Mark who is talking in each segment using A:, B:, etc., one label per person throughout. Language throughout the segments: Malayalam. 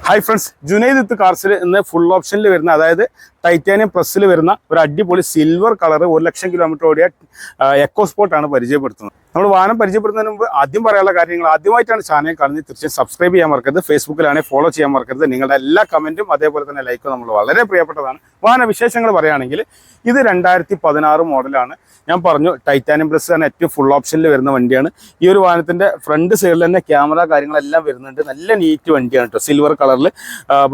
A: ഹായ് ഫ്രണ്ട്സ്, ജുനൈദ് കാർസിൽ ഇന്ന് ഫുൾ ഓപ്ഷനിൽ വരുന്ന, അതായത് ടൈറ്റാനിയം പ്ലസ്സിൽ വരുന്ന ഒരു അടിപൊളി സിൽവർ കളർ 1,00,000 കിലോമീറ്റർ ഓടിയ എക്കോ സ്പോർട്ടാണ് പരിചയപ്പെടുത്തുന്നത്. നമ്മൾ വാഹനം പരിചയപ്പെടുന്നതിന് മുമ്പ് ആദ്യം പറയാനുള്ള കാര്യങ്ങൾ, ആദ്യമായിട്ടാണ് ചാനൽ കാണുന്നത് തീർച്ചയായും സബ്സ്ക്രൈബ് ചെയ്യാൻ മറക്കരുത്, ഫേസ്ബുക്കിലാണെങ്കിൽ ഫോളോ ചെയ്യാൻ മറക്കരുത്. നിങ്ങളുടെ എല്ലാ കമൻറ്റും അതേപോലെ തന്നെ ലൈക്കും നമ്മൾ വളരെ പ്രിയപ്പെട്ടതാണ്. വാഹന വിശേഷങ്ങൾ പറയുകയാണെങ്കിൽ ഇത് 2016 മോഡലാണ്. ഞാൻ പറഞ്ഞു ടൈറ്റാനിയം പ്ലസ് ആണ് ഏറ്റവും ഫുൾ ഓപ്ഷനിൽ വരുന്ന വണ്ടിയാണ്. ഈ ഒരു വാഹനത്തിൻ്റെ ഫ്രണ്ട് സൈഡിൽ തന്നെ ക്യാമറ കാര്യങ്ങളെല്ലാം വരുന്നുണ്ട്. നല്ല നീറ്റ് വണ്ടിയാണ് കേട്ടോ, സിൽവർ കളറിൽ.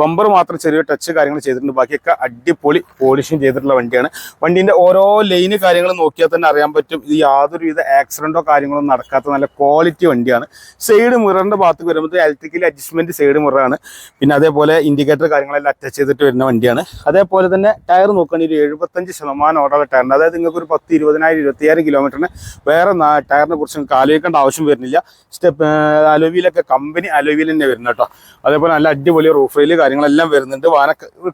A: ബമ്പർ മാത്രം ചെറിയ ടച്ച് കാര്യങ്ങൾ ചെയ്തിട്ടുണ്ട്, ബാക്കിയൊക്കെ അടിപൊളി പോളിഷിങ് ചെയ്തിട്ടുള്ള വണ്ടിയാണ്. വണ്ടീൻ്റെ ഓരോ ലൈന് കാര്യങ്ങൾ നോക്കിയാൽ തന്നെ അറിയാൻ പറ്റും ഇത് യാതൊരുവിധ ആക്സിഡൻറ്റോ കാര്യങ്ങളോ നടക്കാത്ത നല്ല ക്വാളിറ്റി വണ്ടിയാണ്. സൈഡ് മിററിൻ്റെ ഭാഗത്ത് വരുമ്പോൾ ഇലക്ട്രിക്കലി അഡ്ജസ്റ്റ്മെൻറ്റ് സൈഡ് മിററാണ്. പിന്നെ അതേപോലെ ഇൻഡിക്കേറ്റർ കാര്യങ്ങളെല്ലാം അറ്റാച്ച് ചെയ്തിട്ട് വരുന്ന വണ്ടിയാണ്. അതേപോലെ തന്നെ ടയർ നോക്കുകയാണെങ്കിൽ 75% ഓടുള്ള ടയറിന്, അതായത് നിങ്ങൾക്ക് ഒരു 10,20,000-25,000 കിലോമീറ്ററിന് വേറെ ടയറിനെ കുറിച്ച് നിങ്ങൾക്ക് ആലോചിക്കേണ്ട ആവശ്യം വരുന്നില്ല. സ്റ്റെപ്പ് അലോവിയിലൊക്കെ കമ്പനി അലോവിയിൽ തന്നെ വരുന്നത് കേട്ടോ. അതേപോലെ നല്ല അടിപൊളി റൂഫ് റെയിൽ കാര്യങ്ങളെല്ലാം വരുന്നുണ്ട്.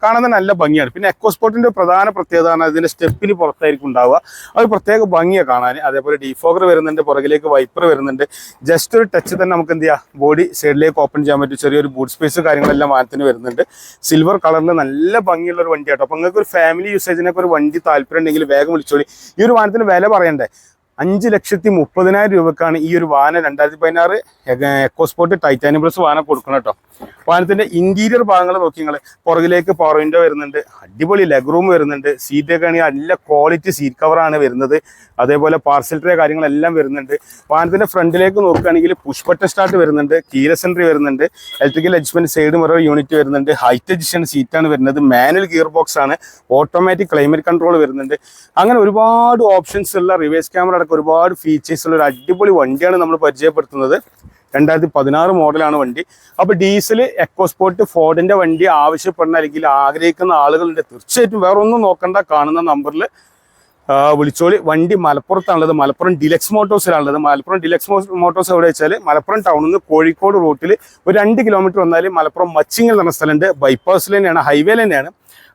A: കാണാൻ നല്ല ഭംഗിയാണ്. പിന്നെ എക്കോ സ്പോർട്ടിൻ്റെ പ്രധാന പ്രത്യേകത ആണ് ഇതിൻ്റെ സ്റ്റെപ്പിന് പുറത്തായിരിക്കും ഉണ്ടാവുക. അത് പ്രത്യേക ഭംഗിയാണ് കാണാൻ. അതേപോലെ ഡീഫോഗർ വരുന്നുണ്ട്, പുറകിലേക്ക് വൈപ്പർ വരുന്നുണ്ട്. ജസ്റ്റ് ഒരു ടച്ച് തന്നെ നമുക്ക് എന്ത് ചെയ്യാം, ബോഡി സൈഡിലേക്ക് ഓപ്പൺ ചെയ്യാൻ പറ്റും. ചെറിയൊരു ബൂട്ട് സ്പേസ് കാര്യങ്ങളെല്ലാം വാഹനത്തിന് വരുന്നുണ്ട്. സിൽവർ കളറിൽ നല്ല ഭംഗിയുള്ള ഒരു വണ്ടി കേട്ടോ. അപ്പോൾ നിങ്ങൾക്ക് ഒരു ഫാമിലി യൂസേജിനൊക്കെ ഒരു വണ്ടി താല്പര്യം ഉണ്ടെങ്കിൽ വേഗം വിളിച്ചോളി. ഈ ഒരു വാഹനത്തിന് വില പറയണ്ടേ, 5,30,000 രൂപക്കാണ് ഈ ഒരു വാഹനം 2016 എക്കോ സ്പോർട്ട് ടൈറ്റാനിയം പ്ലസ് വാഹനം കൊടുക്കണം കേട്ടോ. വാഹനത്തിന്റെ ഇന്റീരിയർ ഭാഗങ്ങൾ നോക്കി നിങ്ങൾ, പുറകിലേക്ക് പവർ വിൻഡോ വരുന്നുണ്ട്, അടിപൊളി ലെഗ് റൂം വരുന്നുണ്ട്, സീറ്റൊക്കെ ആണെങ്കിൽ നല്ല ക്വാളിറ്റി സീറ്റ് കവറാണ് വരുന്നത്. അതേപോലെ പാർസൽ ട്രേ കാര്യങ്ങളെല്ലാം വരുന്നുണ്ട്. വാഹനത്തിന്റെ ഫ്രണ്ടിലേക്ക് നോക്കുകയാണെങ്കിൽ പുഷ് ബട്ടൺ സ്റ്റാർട്ട് വരുന്നുണ്ട്, കീലെസ് എൻട്രി വരുന്നുണ്ട്, electrical adjustment side mirror unit വരുന്നുണ്ട്, ഹൈറ്റ് അഡ്ജസ്റ്റ്മെന്റ് സീറ്റാണ് വരുന്നത്, മാനുവൽ ഗിയർ ബോക്സ് ആണ്, ഓട്ടോമാറ്റിക് ക്ലൈമറ്റ് കൺട്രോൾ വരുന്നുണ്ട്. അങ്ങനെ ഒരുപാട് ഓപ്ഷൻസ് ഉള്ള, റിവേഴ്സ് ക്യാമറ അടക്കം ഒരുപാട് ഫീച്ചേഴ്സ് ഉള്ള ഒരു അടിപൊളി വണ്ടിയാണ് നമ്മൾ പരിചയപ്പെടുത്തുന്നത്. 2016 മോഡലാണ് വണ്ടി. അപ്പോൾ ഡീസൽ എക്കോ സ്പോർട്ട് ഫോർഡിൻ്റെ വണ്ടി ആവശ്യപ്പെടുന്ന അല്ലെങ്കിൽ ആഗ്രഹിക്കുന്ന ആളുകളുണ്ട്, തീർച്ചയായിട്ടും വേറെ ഒന്നും നോക്കണ്ട, കാണുന്ന നമ്പറിൽ വിളിച്ചോളി. വണ്ടി മലപ്പുറത്താണുള്ളത്, മലപ്പുറം ഡിലക്സ് മോട്ടോഴ്സിലാണുള്ളത്. മലപ്പുറം ഡിലക്സ് മോട്ടോഴ്സ് എവിടെ വെച്ചാൽ മലപ്പുറം ടൗണിൽ നിന്ന് കോഴിക്കോട് റൂട്ടിൽ ഒരു 2 കിലോമീറ്റർ വന്നാൽ മലപ്പുറം മച്ചിങ്ങൽ എന്ന് പറഞ്ഞ സ്ഥലമുണ്ട്. ബൈപ്പാസിൽ തന്നെയാണ്, ഹൈവേയിൽ തന്നെയാണ്.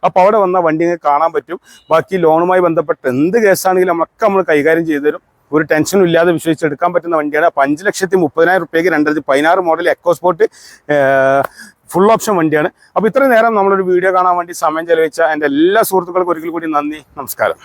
A: അപ്പോൾ അവിടെ വന്ന വണ്ടി നിങ്ങൾക്ക് കാണാൻ പറ്റും. ബാക്കി ലോണുമായി ബന്ധപ്പെട്ട് എന്ത് കേസാണെങ്കിലും നമ്മൾ കൈകാര്യം ചെയ്തു തരും. ഒരു ടെൻഷനും ഇല്ലാതെ വിശ്വസിച്ചെടുക്കാൻ പറ്റുന്ന വണ്ടിയാണ്. അപ്പോൾ 5,30,000 രൂപയ്ക്ക് 2016 model EcoSport full option വണ്ടിയാണ്. അപ്പോൾ ഇത്രയും നേരം നമ്മളൊരു വീഡിയോ കാണാൻ വേണ്ടി സമയം ചെലവഴിച്ച എൻ്റെ എല്ലാ സുഹൃത്തുക്കൾക്കും ഒരിക്കൽ കൂടി നന്ദി, നമസ്കാരം.